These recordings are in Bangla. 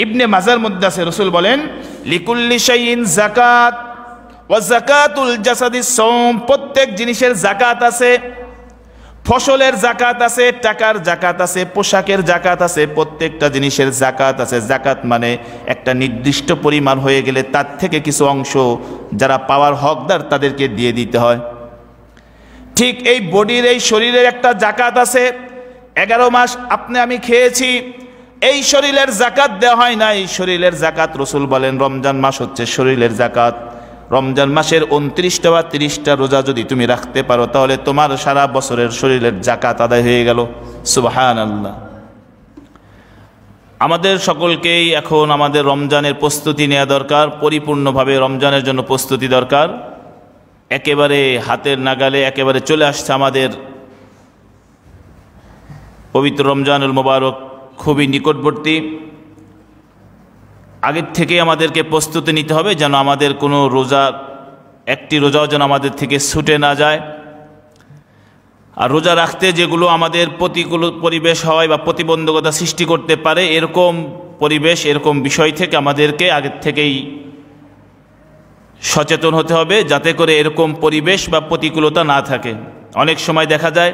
ইবনে মাজার মধ্যে আছে, রাসূল বলেন লিকুল্লি শাইইন যাকাত ওয়া যাকাতুল জাসাদিস সাওম, প্রত্যেক জিনিসের যাকাত আছে, ফসলের যাকাত আছে, টাকার যাকাত আছে, পোশাকের যাকাত আছে, প্রত্যেকটা জিনিসের যাকাত আছে। যাকাত মানে একটা নির্দিষ্ট পরিমাণ হয়ে গেলে তার থেকে কিছু অংশ যারা পাওয়ার হকদার তাদেরকে দিয়ে দিতে হয়। ঠিক এই বডির, এই শরীরের একটা যাকাত আছে। 11 মাস আপনি আমি খেয়েছি, এই শরীরের যাকাত দেওয়া হয় না। এই শরীরের যাকাত রাসূল বলেন রমজান মাস হচ্ছে শরীরের যাকাত। রমজান মাসের 29টা বা 30টা রোজা যদি তুমি রাখতে পারো তাহলে তোমার সারা বছরের শরীরের যাকাত আদায় হয়ে গেল। সুবহানাল্লাহ। আমাদের সকলকেই এখন আমাদের রমজানের প্রস্তুতি নেওয়া দরকার, পরিপূর্ণভাবে রমজানের জন্য প্রস্তুতি দরকার। একেবারে হাতের নাগালে একেবারে চলে আসছে আমাদের পবিত্র রমজানুল মোবারক, খুবই নিকটবর্তী। আগের থেকে আমাদেরকে প্রস্তুতি নিতে হবে যেন আমাদের কোনো রোজা, একটি রোজাও যেন আমাদের থেকে ছুটে না যায়। আর রোজা রাখতে যেগুলো আমাদের প্রতিকূল পরিবেশ হয় বা প্রতিবন্ধকতা সৃষ্টি করতে পারে, এরকম পরিবেশ, এরকম বিষয় থেকে আমাদেরকে আগের থেকেই সচেতন হতে হবে যাতে করে এরকম পরিবেশ বা প্রতিকূলতা না থাকে। অনেক সময় দেখা যায়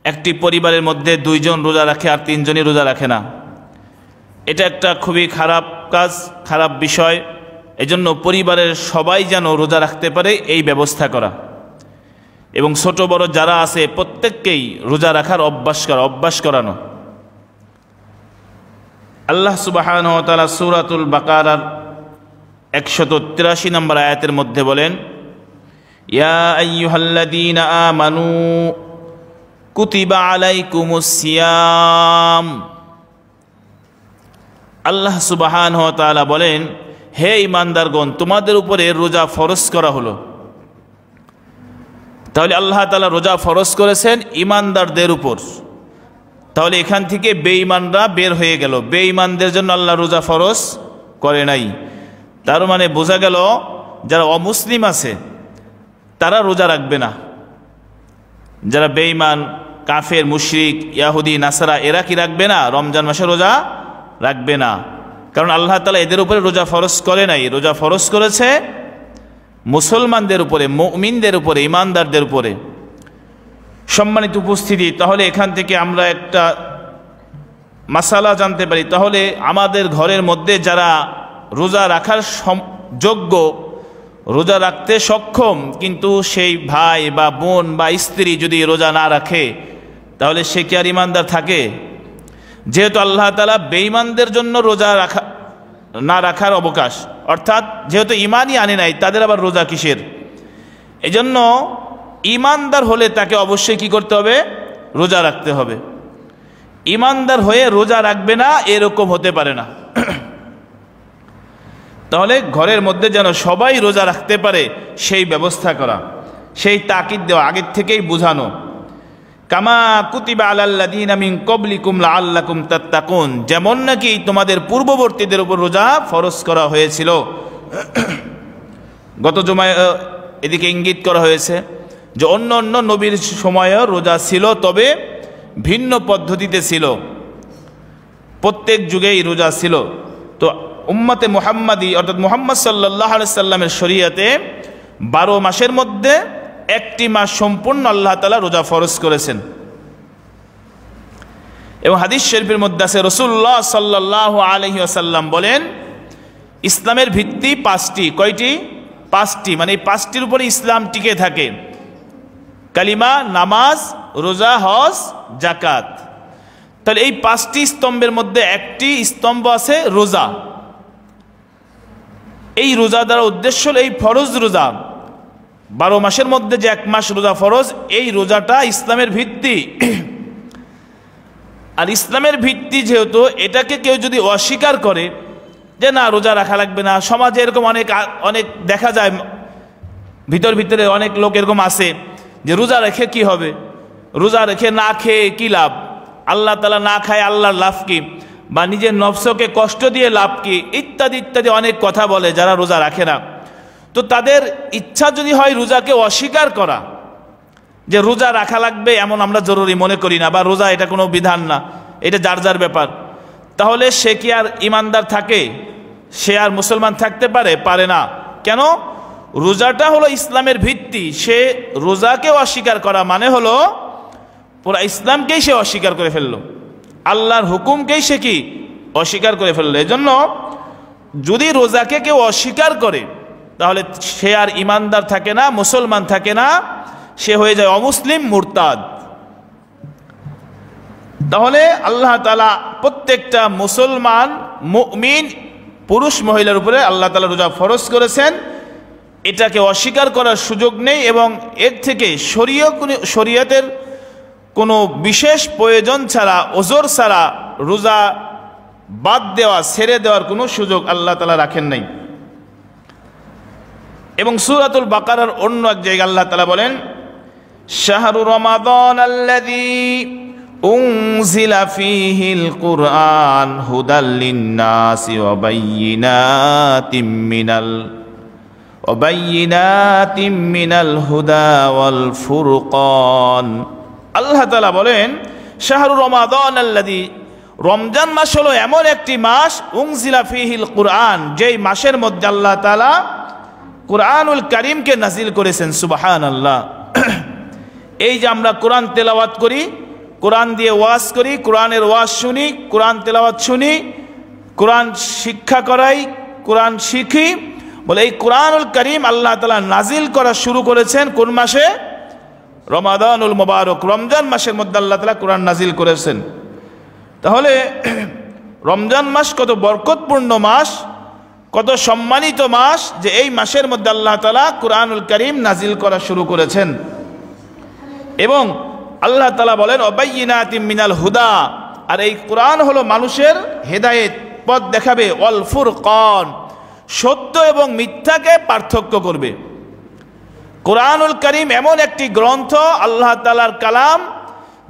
একটি পরিবারের মধ্যে 2 জন রোজা রাখে আর 3 জনই রোজা রাখে না। এটা একটা খুবই খারাপ কাজ, খারাপ বিষয়। এজন্য পরিবারের সবাই যেন রোজা রাখতে পারে এই ব্যবস্থা করা, এবং ছোট বড় যারা আছে প্রত্যেককেই রোজা রাখার অভ্যাস করানো। আল্লাহ সুবহানাহু ওয়া তাআলা সূরাতুল বাকারার 183 নম্বর আয়াতের মধ্যে বলেন, ইয়া আইয়ুহাল্লাযীনা আমানু কুতিবা আলাইকুমুস সিয়াম। আল্লাহ সুবহানাহু ওয়া তাআলা বলেন, হে ঈমানদারগণ, তোমাদের উপরে রোজা ফরজ করা হলো। তাহলে আল্লাহ তাআলা রোজা ফরজ করেছেন ঈমানদারদের উপর। তাহলে এখান থেকে বেঈমানরা বের হয়ে গেল, বেঈমানদের জন্য আল্লাহ রোজা ফরজ করে নাই। তার মানে বোঝা গেল যারা অমুসলিম আছে তারা রোজা রাখবে না। যারা বেঈমান, কাফের, মুশরিক, ইয়াহুদি, নাসারা, এরা কি রাখবে না? রমজান মাসে রোজা রাখবে না, কারণ আল্লাহ তাআলা এদের উপরে রোজা ফরজ করে নাই। রোজা ফরজ করেছে মুসলমানদের উপরে, মুমিনদের উপরে, ঈমানদারদের উপরে। সম্মানিত উপস্থিতি, তাহলে এখান থেকে আমরা একটা মাসালা জানতে পারি। তাহলে আমাদের ঘরের মধ্যে যারা রোজা রাখার যোগ্য, রোজা রাখতে সক্ষম, কিন্তু সেই ভাই বা বোন বা স্ত্রী যদি রোজা না রাখে তাহলে সে কি আর ঈমানদার থাকে? যেহেতু আল্লাহ তাআলা বেঈমানদের জন্য রোজা না রাখার অবকাশ, অর্থাৎ যেহেতু ঈমানই আনে নাই তাদের আবার রোজা কিসের? এজন্য ঈমানদার হলে তাকে অবশ্যই কি করতে হবে? রোজা রাখতে হবে। ঈমানদার হয়ে রোজা রাখবে না এরকম হতে পারে না। তাহলে ঘরের মধ্যে যেন সবাই রোজা রাখতে পারে সেই ব্যবস্থা করা, সেই তাকিদ দেওয়া, আগের থেকেই বোঝানো। কামা কুতিবা আলাল্লাযীনা মিন ক্বাবলিকুম লাআল্লাকুম তাত্তাকুন, যেমন নাকি তোমাদের পূর্ববর্তীদের উপর রোজা ফরজ করা হয়েছিল। গত জুমায় এদিকে ইঙ্গিত করা হয়েছে যে অন্য অন্য নবীর সময়ও রোজা ছিল, তবে ভিন্ন পদ্ধতিতে ছিল, প্রত্যেক যুগেই রোজা ছিল। তো উম্মতে মুহাম্মাদি অর্থাৎ মুহাম্মদ সাল্লাল্লাহু আলাইহি সাল্লামের শরীয়তে 12 মাসের মধ্যে একটি মাস সম্পূর্ণ আল্লাহ তাআলা রোজা ফরজ করেছেন। এবং হাদিস শরীফের মধ্যে আছে রাসূলুল্লাহ সাল্লাল্লাহু আলাইহি ওয়াসাল্লাম বলেন, ইসলামের ভিত্তি 5টি। কয়টি? 5টি। মানে এই 5টির উপরে ইসলাম টিকে থাকে: কালিমা, নামাজ, রোজা, হজ, যাকাত। তাহলে এই 5টি স্তম্ভের মধ্যে একটি স্তম্ভ আছে রোজা। এই রোজা দ্বারা উদ্দেশ্য হল এই ফরজ রোজা, 12 মাসের মধ্যে যে 1 মাস রোজা ফরজ, এই রোজাটা ইসলামের ভিত্তি। আর ইসলামের ভিত্তি যেহেতু, এটাকে কেউ যদি অস্বীকার করে যে না রোজা রাখা লাগবে না, সমাজে এরকম অনেক দেখা যায়, ভিতরে অনেক লোক এরকম আছে যে রোজা রেখে কি হবে, রোজা রেখে না খেয়ে কি লাভ, আল্লাহ তাআলা না খায় আল্লাহর লাভ কি, বা নিজের নফসকে কষ্ট দিয়ে লাভ কি, ইত্যাদি ইত্যাদি অনেক কথা বলে যারা রোজা রাখে না। তো তাদের ইচ্ছা যদি হয় রোজাকে অস্বীকার করা, যে রোজা রাখা লাগবে এমন আমরা জরুরি মনে করি না, বা রোজা এটা কোনো বিধান না, এটা যার যার ব্যাপার, তাহলে সে কি আর ইমানদার থাকে? সে আর মুসলমান থাকতে পারে? পারে না। কেন? রোজাটা হলো ইসলামের ভিত্তি। সে রোজাকে অস্বীকার করা মানে হলো পুরা ইসলামকেই সে অস্বীকার করে ফেললো, আল্লাহর হুকুমকেই সে কি অস্বীকার করে ফেললো। এজন্য যদি রোজাকে কেউ অস্বীকার করে তাহলে সে আর ইমানদার থাকে না, মুসলমান থাকে না, সে হয়ে যায় অমুসলিম, মুরতাদ। তাহলে আল্লাহ তাআলা প্রত্যেকটা মুসলমান মুমিন পুরুষ মহিলার উপরে আল্লাহ তাআলা রোজা ফরজ করেছেন। এটাকে অস্বীকার করার সুযোগ নেই এবং এর থেকে শরীয়তের কোনো বিশেষ প্রয়োজন ছাড়া, ওজর ছাড়া রোজা বাদ দেওয়া, ছেড়ে দেওয়ার কোনো সুযোগ আল্লাহ তাআলা রাখেন নাই। এবং সূরাতুল বাকারার অন্য এক জায়গায় আল্লাহ তাআলা বলেন, শাহরু রমাদান আল্লাযী উনজিলা ফীহিল কুরআন হুদাল লিন-নাসি ওয়া বায়্যিনাতিম মিনাল হুদা ওয়াল ফুরকান। আল্লাহ তাআলা বলেন, শাহরু রমাদান আল্লাযী, রমজান মাস হলো এমন একটি মাস, উনজিলা ফীহিল কুরআন, যেই মাসের মধ্যে আল্লাহ তাআলা কুরআনুল কারীমকে নাজিল করেছেন। সুবহানাল্লাহ। এই যে আমরা কোরআন তেলাওয়াত করি, কোরআন দিয়ে ওয়াজ করি, কোরআনের ওয়াজ শুনি, কোরআন তেলাওয়াত শুনি, কোরআন শিক্ষা করাই, কোরআন শিখি, বলে এই কোরআনুল কারীম আল্লাহ তাআলা নাজিল করা শুরু করেছেন কোন মাসে? রমাদানুল মুবারক, রমজান মাসের মধ্যে আল্লাহ তাআলা কোরআন নাজিল করেছেন। তাহলে রমজান মাস কত বরকতপূর্ণ মাস, কত সম্মানিত মাস, যে এই মাসের মধ্যে আল্লাহ তাআলা কোরআনুল কারীম নাজিল করা শুরু করেছেন। এবং আল্লাহ তাআলা বলেন ওয়াবায়্যিনাতিম মিনাল হুদা, আর এই কোরআন হলো মানুষের হেদায়েত, পথ দেখাবে, ওয়াল ফুরকান, সত্য এবং মিথ্যাকে পার্থক্য করবে। কোরআনুল কারীম এমন একটি গ্রন্থ, আল্লাহ তাআলার কালাম,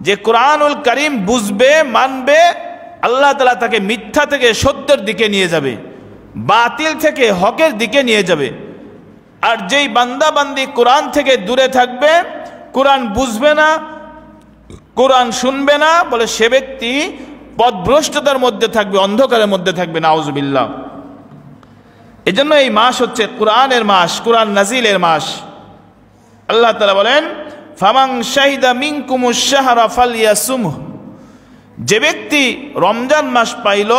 যে কোরআনুল কারীম বুঝবে, মানবে, আল্লাহ তাআলা তাকে মিথ্যা থেকে সত্যের দিকে নিয়ে যাবে, বাতিল থেকে হকের দিকে নিয়ে যাবে। আর যেই বান্দা বান্দি কোরআন থেকে দূরে থাকবে, কোরআন বুঝবে না, কোরআন শুনবে না, বলে সে ব্যক্তি পথভ্রষ্টতার মধ্যে থাকবে, অন্ধকারের মধ্যে থাকবে, নাউজুবিল্লাহ। এজন্য এই মাস হচ্ছে কোরআনের মাস, কোরআন নাজিলের মাস। আল্লাহ তাআলা বলেন, ফামান শাহিদা মিনকুমুশ শাহরা ফালইয়াসুমহু, যে ব্যক্তি রমজান মাস পাইল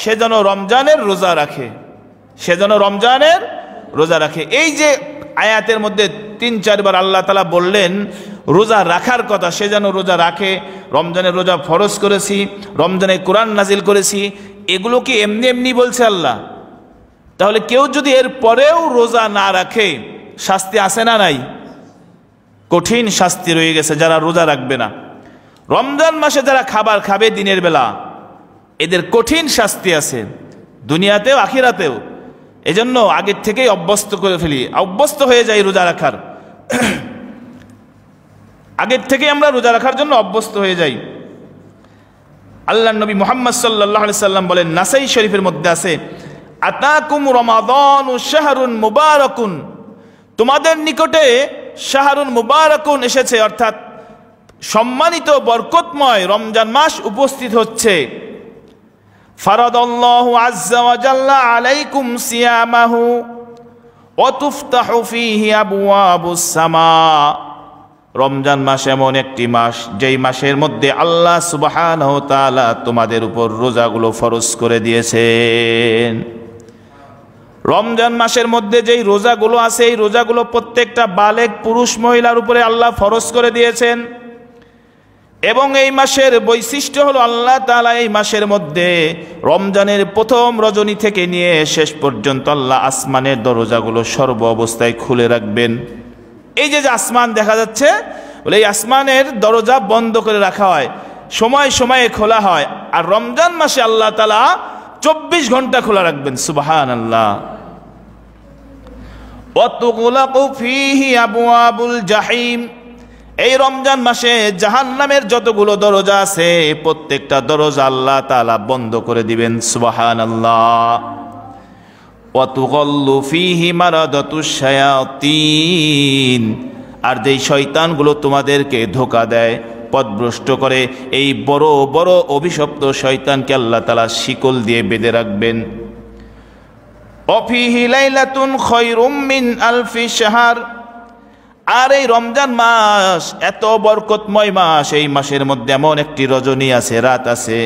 সে যেন রমজানের রোজা রাখে, সে যেন রমজানের রোজা রাখে। এই যে আয়াতের মধ্যে ৩-৪ বার আল্লাহ তাআলা বললেন রোজা রাখার কথা, সে যেন রোজা রাখে, রমজানের রোজা ফরজ করেছি, রমজানে কোরআন নাজিল করেছি, এগুলো কি এমনি এমনি বলছে আল্লাহ? তাহলে কেউ যদি এর পরেও রোজা না রাখে শাস্তি আছে না নাই? কঠিন শাস্তি রয়ে গেছে যারা রোজা রাখবে না। রমজান মাসে যারা খাবার খাবে দিনের বেলা, এদের কঠিন শাস্তি আছে দুনিয়াতেও আখিরাতেও। এজন্য আগের থেকেই অভ্যস্ত করে ফেলি, অভ্যস্ত হয়ে যাই রোজা রাখার, আগের থেকে আমরা রোজা রাখার জন্য অভ্যস্ত হয়ে যাই। আল্লাহর নবী মুহাম্মদ সাল্লাল্লাহু আলাইহি সাল্লাম বলেন, নাসাই শরীফের মধ্যে আছে, আতাকুম রমাদানু শাহরুন মুবারাকুন, তোমাদের নিকটে শাহরুন মুবারাকুন এসেছে, অর্থাৎ সম্মানিত বরকতময় রমজান মাস উপস্থিত হচ্ছে। ফারাদাল্লাহু আযজা ওয়া জাল্লা আলাইকুম সিয়ামাহু ওয়া তুফতাহু ফীহি আবওয়াবুস সামা, রমজান মাস এমন একটি মাস যেই মাসের মধ্যে আল্লাহ সুবহানাহু ওয়া তাআলা তোমাদের উপর রোজাগুলো ফরজ করে দিয়েছেন। রমজান মাসের মধ্যে যেই রোজাগুলো আছে, এই রোজাগুলো প্রত্যেকটা বালেগ পুরুষ মহিলার উপরে আল্লাহ ফরজ করে দিয়েছেন। এবং এই মাসের বৈশিষ্ট্য হলো আল্লাহ তাআলা এই মাসের মধ্যে রমজানের প্রথম রজনী থেকে নিয়ে শেষ পর্যন্ত আল্লাহ আসমানের দরজাগুলো সর্ব অবস্থায় খুলে রাখবেন। এই যে আসমান দেখা যাচ্ছে, বলে এই আসমানের দরজা বন্ধ করে রাখা হয়, সময় সময়ে খোলা হয়। আর রমজান মাসে আল্লাহ তাআলা 24 ঘন্টা খোলা রাখবেন। সুবহানাল্লাহ। ওয়া তুগলাকু ফীহি আবওয়াবুল জাহিম, এই রমজান মাসে জাহান্নামের যতগুলো দরজা আছে প্রত্যেকটা দরজা আল্লাহ তাআলা বন্ধ করে দিবেন। সুবহানাল্লাহ। ওয়া তুগাল্লু ফীহি মারাদাতুশ শায়াতিন, আর যেই শয়তানগুলো তোমাদেরকে ধোঁকা দেয়, পথভ্রষ্ট করে এই বড় বড় অভিশপ্ত শয়তানকে আল্লাহ তাআলা শিকল দিয়ে বেঁধে রাখবেন। অফিহি লাইলাতুন খায়রুম মিন আলফি শাহর, আর এই রমজান মাস এত বরকতময় মাস, এই মাসের মধ্যে এমন একটি রজনী আছে, রাত আছে,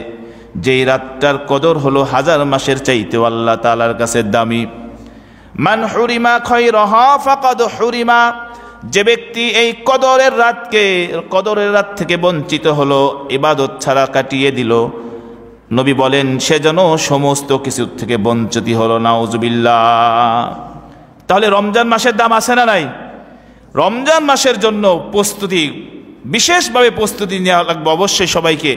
যেই রাতটার কদর হলো হাজার মাসের চাইতেও আল্লাহ তাআলার কাছে দামি। মান হুরিমা খায়রাহা ফাকাদ হুরিমা, যে ব্যক্তি এই কদরের রাত থেকে বঞ্চিত হলো, ইবাদত ছাড়া কাটিয়ে দিল, নবী বলেন সে যেন সমস্ত কিছু থেকে বঞ্চিত হলো। নাউজুবিল্লাহ। তাহলে রমজান মাসের দাম আছে না নাই? রমজান মাসের জন্য প্রস্তুতি, বিশেষভাবে প্রস্তুতি নেওয়া লাগবে অবশ্যই সবাইকে,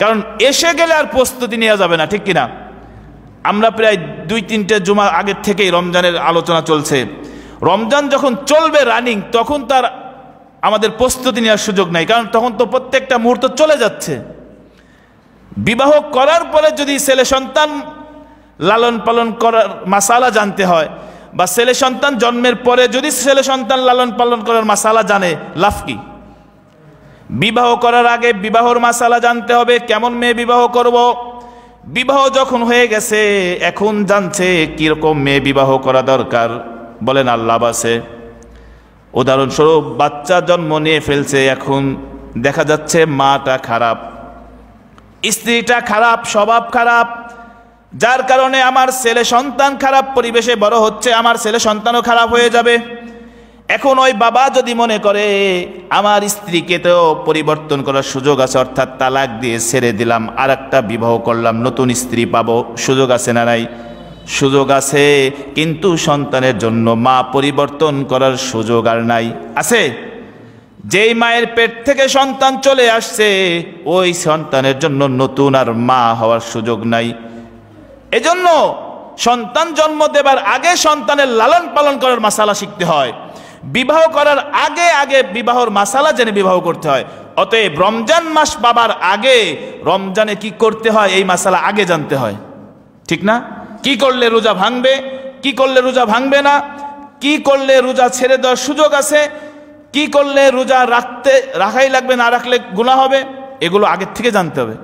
কারণ এসে গেলে আর প্রস্তুতি নেওয়া যাবে না, ঠিক কিনা? আমরা প্রায় 2-3টে জুমা আগের থেকেই রমজানের আলোচনা চলছে। রমজান যখন চলবে রানিং, তখন তার আমাদের প্রস্তুতি নেওয়ার সুযোগ নাই, কারণ তখন তো প্রত্যেকটা মুহূর্ত চলে যাচ্ছে। বিবাহ করার পরে যদি ছেলে সন্তান লালন পালন করার মাসালা জানতে হয়, বা ছেলে সন্তান জন্মের পরে যদি ছেলে সন্তান লালন পালন করার মাসালা জানে, লাভ কি? বিবাহ করার আগে বিবাহর মাসালা জানতে হবে, কেমন মেয়ে বিবাহ করব। বিবাহ যখন হয়ে গেছে, এখন জানছে কিরকম মেয়ে বিবাহ করা দরকার, বলেন আল্লাহ বাসে। উদাহরণস্বরূপ বাচ্চা জন্ম নিয়ে ফেলছে, এখন দেখা যাচ্ছে মাটা খারাপ, স্ত্রীটা খারাপ, স্বভাব খারাপ, যার কারণে আমার ছেলে সন্তান খারাপ পরিবেশে বড় হচ্ছে, আমার ছেলে সন্তানও খারাপ হয়ে যাবে। এখন ওই বাবা যদি মনে করে আমার স্ত্রীকে তো পরিবর্তন করার সুযোগ আছে, অর্থাৎ তালাক দিয়ে ছেড়ে দিলাম, আর একটা বিবাহ করলাম, নতুন স্ত্রী পাবো, সুযোগ আছে না নাই? সুযোগ আছে, কিন্তু সন্তানের জন্য মা পরিবর্তন করার সুযোগ আর নাই। আছে? যেই মায়ের পেট থেকে সন্তান চলে আসছে, ওই সন্তানের জন্য নতুন আর মা হওয়ার সুযোগ নাই। এজন্য সন্তান জন্ম দেবার আগে সন্তানের লালন পালন করার মাসালা শিখতে হয়, বিবাহ করার আগে আগে বিবাহর মাসালা জেনে বিবাহ করতে হয়। অতএব রমজান মাস পাবার আগে রমজানে কি করতে হয় এই মাসালা আগে জানতে হয়, ঠিক না? কি করলে রোজা ভাঙবে, কি করলে রোজা ভাঙবে না, কি করলে রোজা ছেড়ে দেওয়ার সুযোগ আছে, কি করলে রোজা রাখাই লাগবে, না রাখলে গুনাহ হবে, এগুলো আগের থেকে জানতে হবে।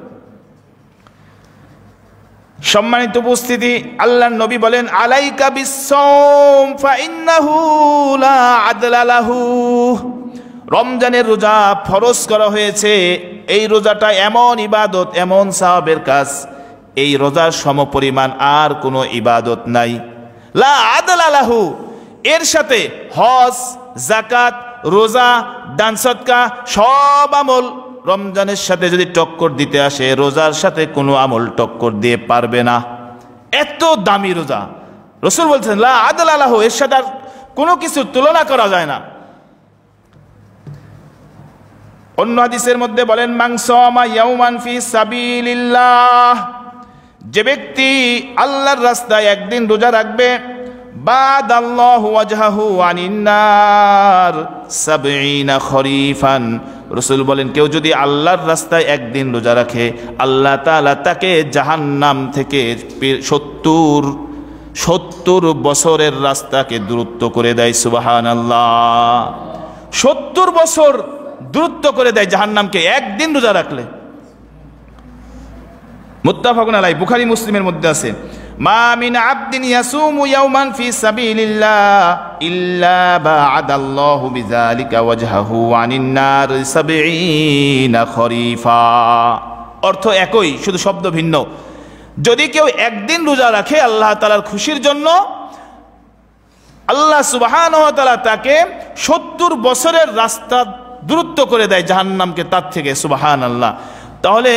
সম্মানিত উপস্থিতি, আল্লাহর নবী বলেন আলাইকা বিসসাওম ফাইন্নাহু লা আদলা লাহু, রমজানের রোজা ফরজ করা হয়েছে। এই রোজাটা এমন ইবাদত, এমন সওয়াবের কাজ, এই রোজার সমপরিমাণ আর কোনো ইবাদত নাই। লা আদলা লাহু, এর সাথে হজ, যাকাত, রোজা, দান সদকা সব আমল রমজানের সাথে যদি টক্কর দিতে আসে, রোজার সাথে কোনো আমল টক্কর দিয়ে পারবে না। এত দামি রোজা, রাসূল বলছেন লা আদলা লাহু, এর সাথে আর কোনো কিছু তুলনা করা যায় না। অন্য হাদিসের মধ্যে বলেন মান সামা ইয়াওমান ফি সাবিলিল্লাহ, যে ব্যক্তি আল্লাহর রাস্তায় একদিন রোজা রাখবে, বাদাল্লাহু ওয়াজহাহু আনিন নার 70 খরিফান, রাসূল বলেন কেউ যদি আল্লাহর রাস্তায় একদিন রোজা রাখে, আল্লাহ তাআলা তাকে জাহান্নাম থেকে 70 বছরের রাস্তাকে দূরত্ব করে দেয়। সুবহানাল্লাহ, 70 বছর দূরত্ব করে দেয় জাহান্নামকে একদিন রোজা রাখলে। মুত্তাফাকুন আলাইহি, বুখারী মুসলিমের মধ্যে আছে, মা মিন আবদিন ইয়াসুমু ইয়াওমান ফি সাবিলিল্লাহ ইল্লা বা'দাল্লাহু বিযালিকা ওয়াজহাহু আনিন নার 70 খরিফা। অর্থ একই, শুধু শব্দ ভিন্ন। যদি কেউ একদিন রোজা রাখে আল্লাহ তাআলার খুশির জন্য, আল্লাহ সুবহানাহু ওয়া তাআলা তাকে 70 বছরের রাস্তা দূরত্ব করে দেয় জাহান্নামকে তার থেকে। সুবহানাল্লাহ। তাহলে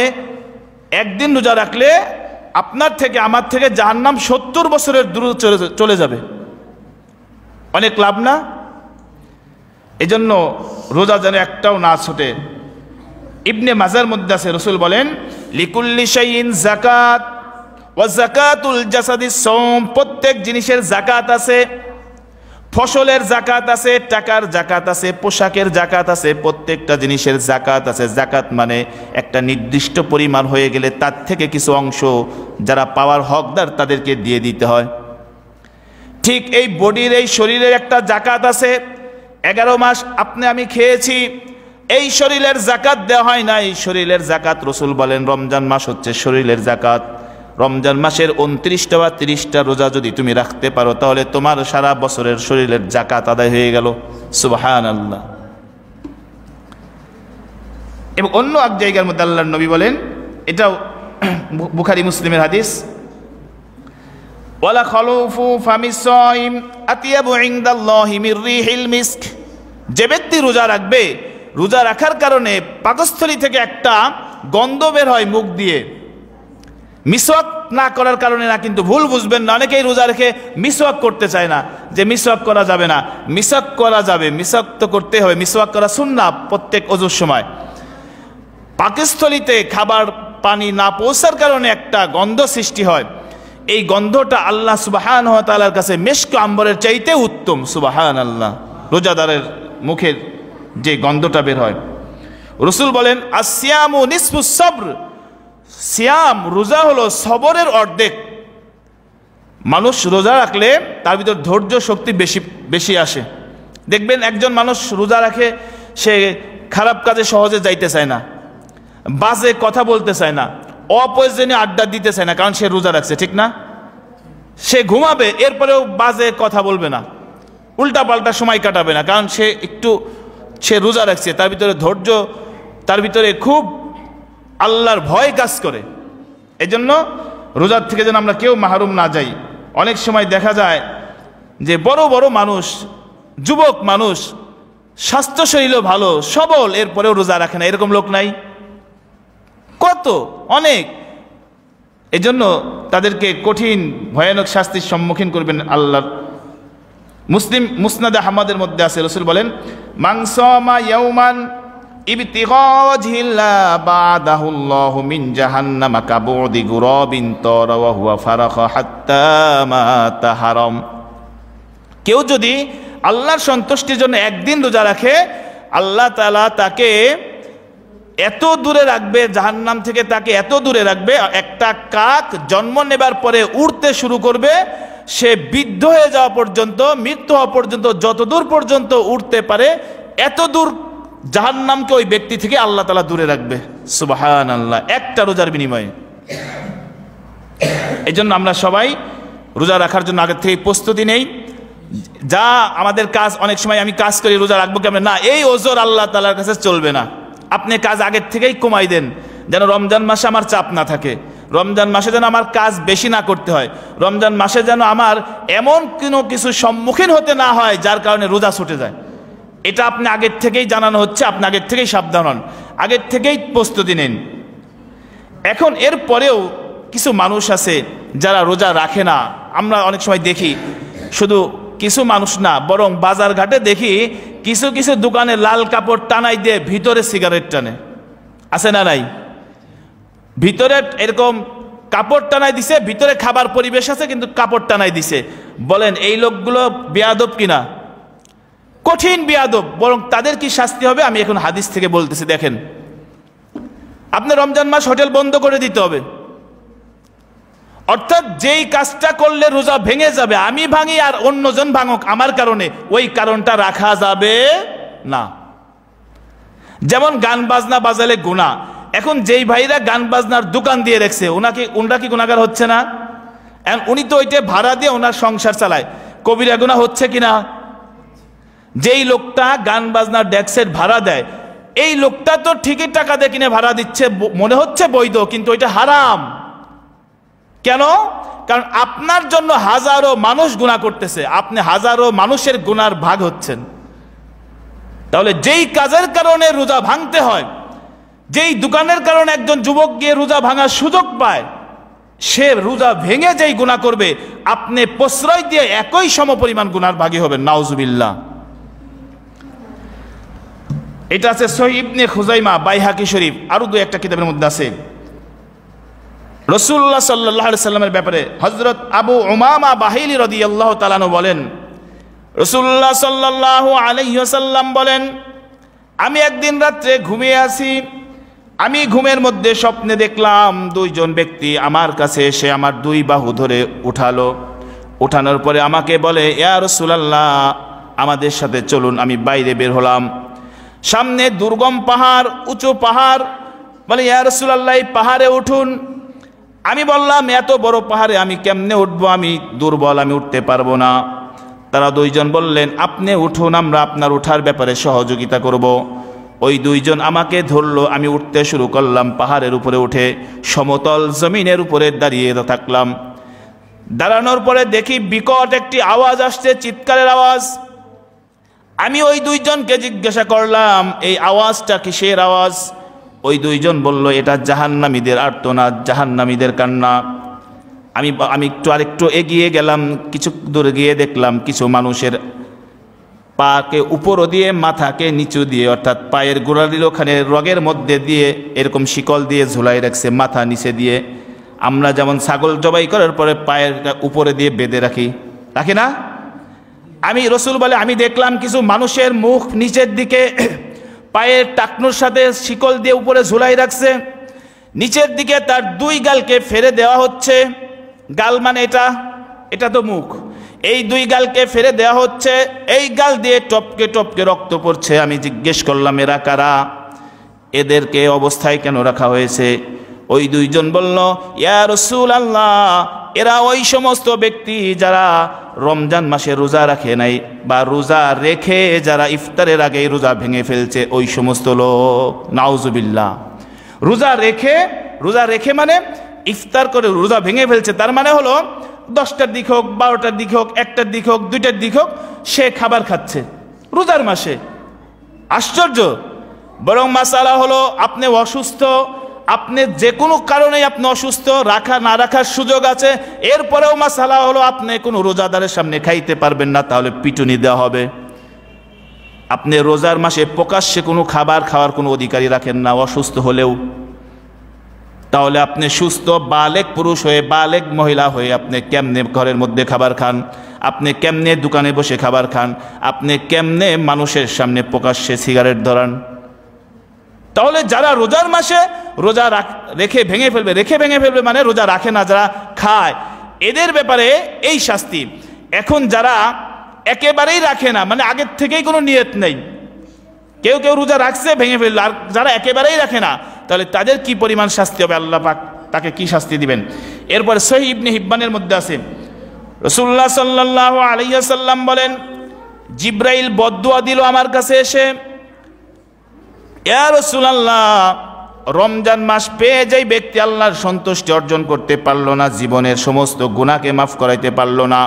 একদিন রোজা রাখলে আপনার থেকে আমার থেকে জাহান্নাম 70 বছরের দূরে চলে যাবে। অনেক লাভ না? এজন্য রোজা যেন একটাও না ছোটে। ইবনে মাজার মধ্যে আছে, রাসূল বলেন লিকুল্লি শাইইন যাকাত ওয়া যাকাতুল জাসাদিস সাওম, প্রত্যেক জিনিসের যাকাত আছে, ফসলের যাকাত আছে, টাকার যাকাত আছে, পোশাকের যাকাত আছে, প্রত্যেকটা জিনিসের যাকাত আছে। যাকাত মানে একটা নির্দিষ্ট পরিমাণ হয়ে গেলে তার থেকে কিছু অংশ যারা পাওয়ার হকদার তাদেরকে দিয়ে দিতে হয়। ঠিক এই বডির, এই শরীরের একটা যাকাত আছে। 11 মাস আপনি আমি খেয়েছি, এই শরীরের জাকাত দেওয়া হয় না। এই শরীরের জাকাত রাসূল বলেন রমজান মাস হচ্ছে শরীরের জাকাত। রমজান মাসের 29টা বা 30টা রোজা যদি তুমি রাখতে পারো তাহলে তোমার সারা বছরের শরীরের জাকাত আদায় হয়ে গেল। সুবহানাল্লাহ। এবং অন্য এক জায়গার মধ্যে আল্লাহর নবী বলেন, এটাও বুখারী মুসলিমের হাদিস, ওয়ালা খালুফু ফামিস সাইম আতিয়াবু ইনদাল্লাহি মির রিহিল মিস্ক। যে ব্যক্তি রোজা রাখবে, রোজা রাখার কারণে পাকস্থলী থেকে একটা গন্ধ বের হয় মুখ দিয়ে। মিসওয়াক না করার কারণে না, কিন্তু ভুল বুঝবেন না, অনেকেই রোজা রেখে মিসওয়াক করতে চায় না, যে মিসওয়াক করা যাবে না। মিসওয়াক করা যাবে, মিসওয়াক তো করতে হবে, মিসওয়াক করা সুন্নাহ প্রত্যেক ওযুর সময়। পাকস্থলীতে খাবার পানি না পৌঁছার কারণে একটা গন্ধ সৃষ্টি হয়, এই গন্ধটা আল্লাহ সুবহানাহু ওয়া তাআলার কাছে মিশক আম্বরের চাইতে উত্তম। সুবহানাল্লাহ। রোজাদারের মুখের যে গন্ধটা বের হয়, রাসূল বলেন আসিয়ামু নিসফুস সবর। সিয়াম, রোজা হলো সবরের অর্ধেক। মানুষ রোজা রাখলে তার ভিতর ধৈর্য শক্তি বেশি আসে। দেখবেন একজন মানুষ রোজা রাখে, সে খারাপ কাজে সহজে যাইতে চায় না, বাজে কথা বলতে চায় না, অপ্রয়োজনীয় আড্ডা দিতে চায় না, কারণ সে রোজা রাখছে, ঠিক না? সে ঘুমাবে, এরপরেও বাজে কথা বলবে না, উল্টা পাল্টা সময় কাটাবে না, কারণ সে রোজা রাখছে। তার ভিতরে ধৈর্য, তার ভিতরে খুব আল্লাহর ভয় কাজ করে। এজন্য রোজার থেকে যেন আমরা কেউ মাহরুম না যাই। অনেক সময় দেখা যায় যে বড় বড় মানুষ, যুবক মানুষ, স্বাস্থ্য শরীরও ভালো, সবল, এরপরেও রোজা রাখে না, এরকম লোক নাই? কত, অনেক। এজন্য তাদেরকে কঠিন ভয়ানক শাস্তির সম্মুখীন করবেন আল্লাহ। মুসলিম মুসনাদে আহমদের মধ্যে আছে, রাসূল বলেন মান সামা ইয়াওমান ইবতিগা ওয়াজহিল্লাহ বাদাহুল্লাহু মিন জাহান্নামা কাবুদি গুরাবিন তারা ওয়া হুয়া ফারাখা হাত্তা মাতা হারাম। কেউ যদি আল্লাহর সন্তুষ্টির জন্য একদিন রোজা রাখে, আল্লাহ তাআলা তাকে এত দূরে রাখবে জাহান্নাম থেকে, তাকে এত দূরে রাখবে, একটা কাক জন্ম নেবার পরে উড়তে শুরু করবে, সে বৃদ্ধ হয়ে যাওয়া পর্যন্ত, মৃত্যু হওয়া পর্যন্ত, যত দূর পর্যন্ত উড়তে পারে এত দূর জাহান্নামকে ওই ব্যক্তি থেকে আল্লাহ তাআলা দূরে রাখবে। সুবহানাল্লাহ। একটা রোজার বিনিময়ে। এই জন্য আমরা সবাই রোজা রাখার জন্য আগের থেকে প্রস্তুতি নেই। যা আমাদের কাজ, অনেক সময় আমি কাজ করি রোজা রাখবো কেমন, না, এই ওজোর আল্লাহ তাআলার কাছে চলবে না। আপনি কাজ আগের থেকেই কমাই দেন, যেন রমজান মাসে আমার চাপ না থাকে, রমজান মাসে যেন আমার কাজ বেশি না করতে হয়, রমজান মাসে যেন আমার এমন কোনো কিছু সম্মুখীন হতে না হয় যার কারণে রোজা ছুটে যায়। এটা আপনি আগের থেকেই জানানো হচ্ছে, আপনি আগের থেকেই সাবধান হন, আগের থেকেই প্রস্তুতি নিন। এখন এর পরেও কিছু মানুষ আছে যারা রোজা রাখে না। আমরা অনেক সময় দেখি, শুধু কিছু মানুষ না, বরং বাজার ঘাটে দেখি কিছু কিছু দোকানে লাল কাপড় টানাই দিয়ে ভিতরে সিগারেট টানে, আছে না নাই? ভিতরে এরকম কাপড় টানাই দিছে, ভিতরে খাবার পরিবেশ আছে কিন্তু কাপড় টানাই দিছে। বলেন এই লোকগুলো বেয়াদব কিনা? কঠিন বেয়াদব। বরং তাদের কি শাস্তি হবে আমি এখন হাদিস থেকে বলতেছি। দেখেন, আপনি রমজান মাস হোটেল বন্ধ করে দিতে হবে, অর্থাৎ যেই কাজটা করলে রোজা ভেঙে যাবে, আমি ভাঙি আর অন্যজন ভাঙুক আমার কারণে, ওই কারণটা রাখা যাবে না। যেমন গান বাজনা বাজালে গুনাহ। এখন যেই ভাইরা গান বাজনার দোকান দিয়ে রাখছে, ওনারা কি গুনাহগার হচ্ছে না? উনি তো ওইটা ভাড়া দিয়ে ওনার সংসার চালায়, কবিরা গুনাহ হচ্ছে কিনা? যেই লোকটা গান বাজনার ডেস্কের ভাড়া দেয়, এই লোকটা তো ঠিকই টাকা দিয়ে কিনে ভাড়া দিচ্ছে, মনে হচ্ছে বৈধ, কিন্তু এটা হারাম। কেন? কারণ আপনার জন্য হাজারো মানুষ গুনাহ করতেছে, আপনি হাজারো মানুষের গুনার ভাগ হচ্ছেন। তাহলে যেই কাজের কারণে রোজা ভাঙতে হয়, যেই দোকানের কারণে একজন যুবক গিয়ে রোজা ভাঙার সুযোগ পায়, সে রোজা ভেঙে যেই গুনাহ করবে, আপনি প্রশ্রয় দিয়ে একই সমপরিমাণ গুনার ভাগী হবেন। নাউজুবিল্লাহ। এটা আছে সহিহ ইবনে খুজাইমা, বাইহাকি শরীফ, আরো দুই একটা কিতাবের মধ্যে আছে। রাসূলুল্লাহ সাল্লাল্লাহু আলাইহি সাল্লামের ব্যাপারে হযরত আবু উমামা বাহিলি রাদিয়াল্লাহু তাআলা আনহু বলেন, রাসূলুল্লাহ সাল্লাল্লাহু আলাইহি ওয়াসাল্লাম বলেন, আমি একদিন রাত্রে ঘুমিয়ে আছি, আমি ঘুমের মধ্যে স্বপ্নে দেখলাম দুইজন ব্যক্তি আমার কাছে এসে আমার দুই বাহু ধরে উঠালো। উঠানোর পরে আমাকে বলে, ইয়া রাসূলুল্লাহ, আমাদের সাথে চলুন। আমি বাইরে বের হলাম। সামনে দুর্গম পাহাড়, উঁচু পাহাড়। বলে ইয়া রাসূলুল্লাহ এই পাহাড়ে উঠুন। আমি বললাম এত বড় পাহাড়ে আমি কেমনে উঠবো, আমি দুর্বল, আমি উঠতে পারবো না। তারা দুইজন বললেন আপনি উঠুন, আমরা আপনার উঠার ব্যাপারে সহযোগিতা করব। ওই দুইজন আমাকে ধরলো, আমি উঠতে শুরু করলাম। পাহাড়ের উপরে উঠে সমতল জমিনের উপরে দাঁড়িয়ে থাকলাম। দাঁড়ানোর পরে দেখি বিকট একটি আওয়াজ আসছে, চিৎকারের আওয়াজ। আমি ওই দুইজনকে জিজ্ঞাসা করলাম এই আওয়াজটা কিসের আওয়াজ? ওই দুইজন বলল এটা জাহান্নামীদের আর্তনাদ, জাহান্নামীদের কান্না। আমি আরেকটু এগিয়ে গেলাম, কিছু দূর গিয়ে দেখলাম কিছু মানুষের পাকে উপর দিয়ে মাথাকে নিচু দিয়ে, অর্থাৎ পায়ের গোড়ালির ওখানে রগের মধ্যে দিয়ে এরকম শিকল দিয়ে ঝুলাই রাখছে, মাথা নিচে দিয়ে। আমরা যেমন ছাগল জবাই করার পরে পায়ের উপরে দিয়ে বেঁধে রাখি না? আমি রসুল বলে আমি দেখলাম কিছু মানুষের মুখ নিচের দিকে পায়ের টাকনুর সাথে শিকল দিয়ে উপরে ঝুলাই রাখছে, নিচের দিকে তার দুই গালকে ফেরে দেওয়া হচ্ছে। গাল মানে এটা তো মুখ, এই দুই গালকে ফেরে দেওয়া হচ্ছে, এই গাল দিয়ে টপকে টপকে রক্ত পড়ছে। আমি জিজ্ঞেস করলাম এরা কারা, এদেরকে অবস্থায় কেন রাখা হয়েছে? ওই দুইজন বলল ইয়া রাসূলুল্লাহ এরা ওই সমস্ত ব্যক্তি যারা রমজান মাসে রোজা রাখে নাই, বা রোজা রেখে যারা ইফতারের আগে রোজা ভেঙে ফেলছে, ওই সমস্ত লোক। নাউজুবিল্লাহ। রোজা রেখে মানে ইফতার করে রোজা ভেঙে ফেলছে, তার মানে হলো 10টার দিক হোক, 12টার দিক হোক, 1টার দিক হোক, 2টার দিক হোক, সে খাবার খাচ্ছে রোজার মাসে। আশ্চর্য। বরং মাসালা হলো আপনি অসুস্থ, আপনি যে কোনো কারণে আপনি অসুস্থ, রাখা না রাখার সুযোগ আছে, এরপরেও মাসালা হলো আপনি কোনো রোজাদারের সামনে খাইতে পারবেন না, তাহলে পিটুনি দেওয়া হবে। আপনি রোজার মাসে প্রকাশ্যে কোনো খাবার খাওয়ার কোনো অধিকারই রাখেন না অসুস্থ হলেও। তাহলে আপনি সুস্থ বালেগ পুরুষ হয়ে, বালেগ মহিলা হয়ে আপনি কেমনে ঘরের মধ্যে খাবার খান? আপনি কেমনে দোকানে বসে খাবার খান? আপনি কেমনে মানুষের সামনে প্রকাশ্যে সিগারেট ধরান? তাহলে যারা রোজার মাসে রোজা রেখে ভেঙে ফেলবে মানে রোজা রাখে না, যারা খায়, এদের ব্যাপারে এই শাস্তি। এখন যারা একেবারেই রাখে না, মানে আগের থেকেই কোনো নিয়ত নেই, কেউ রোজা রাখছে ভেঙে ফেলল, আর যারা একেবারেই রাখে না, তাহলে তাদের কি পরিমাণ শাস্তি হবে, আল্লাহ পাক তাকে কি শাস্তি দিবেন? এরপর সহিহ ইবনে হিব্বানের মধ্যে আছে রাসূলুল্লাহ সাল্লাল্লাহু আলাইহি ওয়াসাল্লাম বলেন জিবরাইল বদদুয়া দিল আমার কাছে এসে, ইয়া রাসূলুল্লাহ রমজান মাস পেয়ে যেই ব্যক্তি আল্লাহর সন্তুষ্টি অর্জন করতে পারলো না, জীবনের সমস্ত গুনাহকে মাফ করাইতে পারলো না,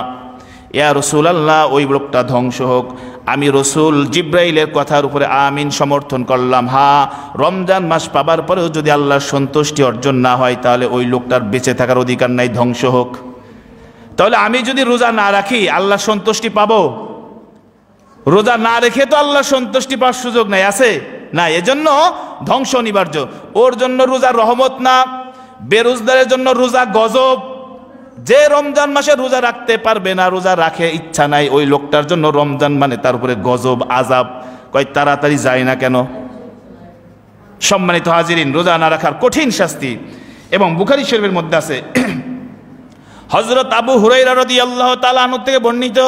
ইয়া রাসূলুল্লাহ ওই লোকটা ধ্বংস হোক। আমি রসুল জিবরাইলের কথার উপরে আমিন সমর্থন করলাম। হ্যাঁ, রমজান মাস পাবার পরেও যদি আল্লাহর সন্তুষ্টি অর্জন না হয়, তাহলে ওই লোকটার বেঁচে থাকার অধিকার নাই, ধ্বংস হোক। তাহলে আমি যদি রোজা না রাখি আল্লাহর সন্তুষ্টি পাবো? রোজা না রেখে তো আল্লাহর সন্তুষ্টি পাওয়ার সুযোগ নাই, আছে না? এজন্য ধ্বংস অনিবার্য। ওর জন্য রোজা রহমত না, বেরোজগারের জন্য রোজা গজব। যে রমজান মাসে রোজা রাখতে পারবে না, রোজা রাখে ইচ্ছা নাই, ওই লোকটার জন্য রমজান মানে তার উপরে গজব, আযাব। কয় তাড়াতাড়ি যায় না কেন? সম্মানিত হাজিরিন, রোজা না রাখার কঠিন শাস্তি। এবং বুখারী শরীফের মধ্যে আছে হযরত আবু হুরায়রা রাদিয়াল্লাহু তাআলা আনহু থেকে বর্ণিত,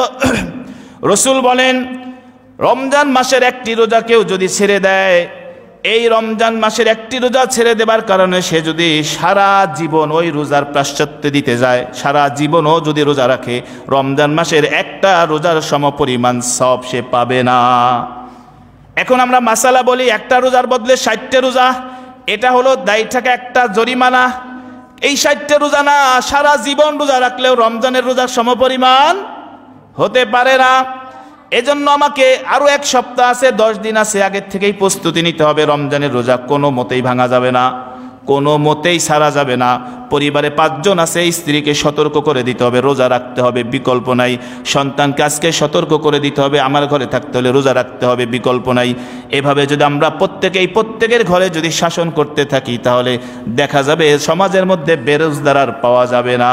রাসূল বলেন রমজান মাসের একটি রোজা কেউ যদি ছেড়ে দেয়, এই রমজান মাসের একটি রোজা ছেড়ে দেবার কারণে সে যদি সারা জীবন ওই রোজার প্রায়শ্চিত্ত দিতে যায়, সারা জীবনও যদি রোজা রাখে, রমজান মাসের একটা রোজার সমপরিমাণ সওয়াব সে পাবে না। এখন আমরা মাসালা বলি একটা রোজার বদলে 60টা রোজা, এটা হলো দায়ী থাকা একটা জরিমানা। এই 60টা রোজা না, সারা জীবন রোজা রাখলেও রমজানের রোজার সমপরিমাণ হতে পারে না। এজন্য আমাকে আরো 1 সপ্তাহ আছে, 10 দিন আছে, আগের থেকেই প্রস্তুতি নিতে হবে। রমজানের রোজা কোনো মতেই ভাঙা যাবে না, কোনো মতেই ছাড়া যাবে না। পরিবারে 5 জন আছে, স্ত্রীকে সতর্ক করে দিতে হবে, রোজা রাখতে হবে, বিকল্প নাই। সন্তানকে আজকে সতর্ক করে দিতে হবে, আমার ঘরে থাকতে হলে রোজা রাখতে হবে, বিকল্প নাই। এভাবে যদি আমরা প্রত্যেকের ঘরে যদি শাসন করতে থাকি, তাহলে দেখা যাবে সমাজের মধ্যে বেরোজগার আর পাওয়া যাবে না,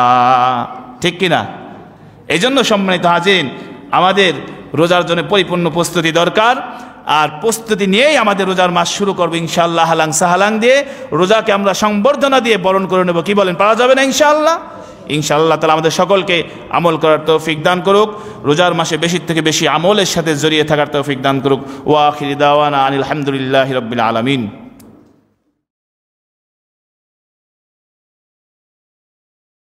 ঠিক কিনা? এই জন্য সম্মানিত হাজিরিন, আমাদের রোজার জন্য পরিপূর্ণ প্রস্তুতি দরকার। আর প্রস্তুতি নিয়েই আমাদের রোজার মাস শুরু করবো ইনশাআল্লাহ। হালাং সাহালাং দিয়ে রোজাকে আমরা সংবর্ধনা দিয়ে বরণ করে নেব। কি বলেন, পারা যাবে না ইনশাআল্লাহ? ইনশাআল্লাহ তাআলা আমাদের সকলকে আমল করার তৌফিক দান করুক, রোজার মাসে বেশি থেকে বেশি আমলের সাথে জড়িয়ে থাকার তৌফিক দান করুক। ওয়া আখিরি দাওয়ানা আনিল হামদুলিল্লাহি রাব্বিল আলামিন।